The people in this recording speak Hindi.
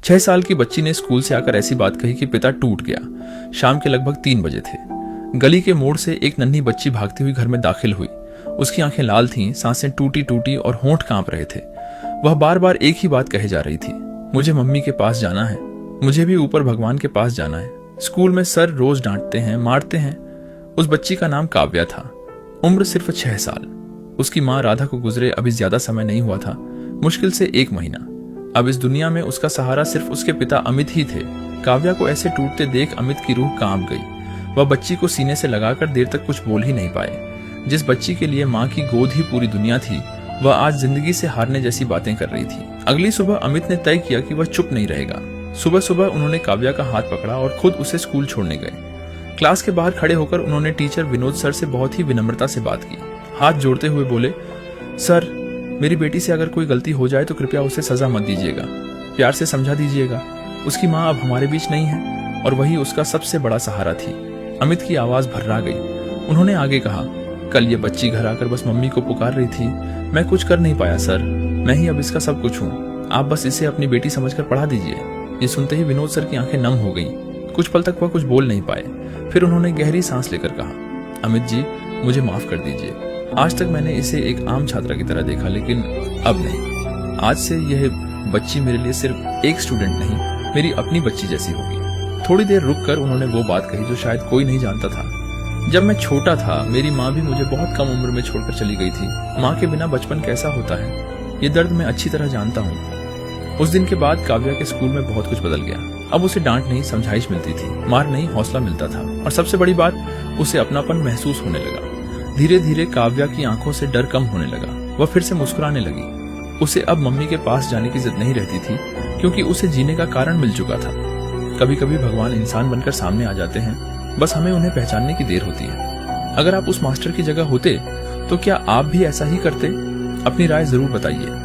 6 साल की बच्ची ने स्कूल से आकर ऐसी बात कही कि पिता टूट गया। शाम के लगभग 3 बजे थे। गली के मोड़ से एक नन्ही बच्ची भागती हुई घर में दाखिल हुई। उसकी आंखें लाल थीं, सांसें टूटी टूटी और होंठ कांप रहे थे। वह बार बार एक ही बात कहे जा रही थी, मुझे मम्मी के पास जाना है, मुझे भी ऊपर भगवान के पास जाना है। स्कूल में सर रोज डांटते हैं, मारते हैं। उस बच्ची का नाम काव्या था, उम्र सिर्फ 6 साल। उसकी माँ राधा को गुजरे अभी ज्यादा समय नहीं हुआ था, मुश्किल से 1 महीना। अब इस दुनिया में उसका सहारा सिर्फ उसके पिता अमित ही थे। काव्या को ऐसे टूटते देख अमित की रूह कांप गई। वह बच्ची को सीने से लगाकर देर तक कुछ बोल ही नहीं पाए। जिस बच्ची के लिए माँ की गोद ही पूरी दुनिया थी, वह आज जिंदगी से हारने जैसी बातें कर रही थी। अगली सुबह अमित ने तय किया कि वह चुप नहीं रहेगा। सुबह सुबह उन्होंने काव्या का हाथ पकड़ा और खुद उसे स्कूल छोड़ने गए। क्लास के बाहर खड़े होकर उन्होंने टीचर विनोद सर से बहुत ही विनम्रता से बात की। हाथ जोड़ते हुए बोले, सर, मेरी बेटी से अगर कोई गलती हो जाए तो कृपया उसे सजा मत दीजिएगा, प्यार से समझा दीजिएगा। उसकी माँ अब हमारे बीच नहीं है और वही उसका सबसे बड़ा सहारा थी। अमित की आवाज भर्रा गई। उन्होंने आगे कहा, कल ये बच्ची घर आकर बस मम्मी को पुकार रही थी, मैं कुछ कर नहीं पाया सर, मैं ही अब इसका सब कुछ हूँ, आप बस इसे अपनी बेटी समझकर पढ़ा दीजिए। ये सुनते ही विनोद सर की आंखें नम हो गईं। कुछ पल तक वह कुछ बोल नहीं पाए। फिर उन्होंने गहरी सांस लेकर कहा, अमित जी, मुझे माफ कर दीजिए। आज तक मैंने इसे एक आम छात्रा की तरह देखा, लेकिन अब नहीं। आज से यह बच्ची मेरे लिए सिर्फ एक स्टूडेंट नहीं, मेरी अपनी बच्ची जैसी होगी। थोड़ी देर रुककर उन्होंने वो बात कही जो शायद कोई नहीं जानता था। जब मैं छोटा था, मेरी माँ भी मुझे बहुत कम उम्र में छोड़कर चली गई थी। माँ के बिना बचपन कैसा होता है, ये दर्द मैं अच्छी तरह जानता हूँ। उस दिन के बाद काव्या के स्कूल में बहुत कुछ बदल गया। अब उसे डांट नहीं, समझाइश मिलती थी, मार नहीं, हौसला मिलता था, और सबसे बड़ी बात, उसे अपनापन महसूस होने लगा। धीरे धीरे काव्या की आंखों से डर कम होने लगा। वह फिर से मुस्कुराने लगी। उसे अब मम्मी के पास जाने की जिद नहीं रहती थी, क्योंकि उसे जीने का कारण मिल चुका था। कभी कभी भगवान इंसान बनकर सामने आ जाते हैं, बस हमें उन्हें पहचानने की देर होती है। अगर आप उस मास्टर की जगह होते तो क्या आप भी ऐसा ही करते? अपनी राय जरूर बताइए।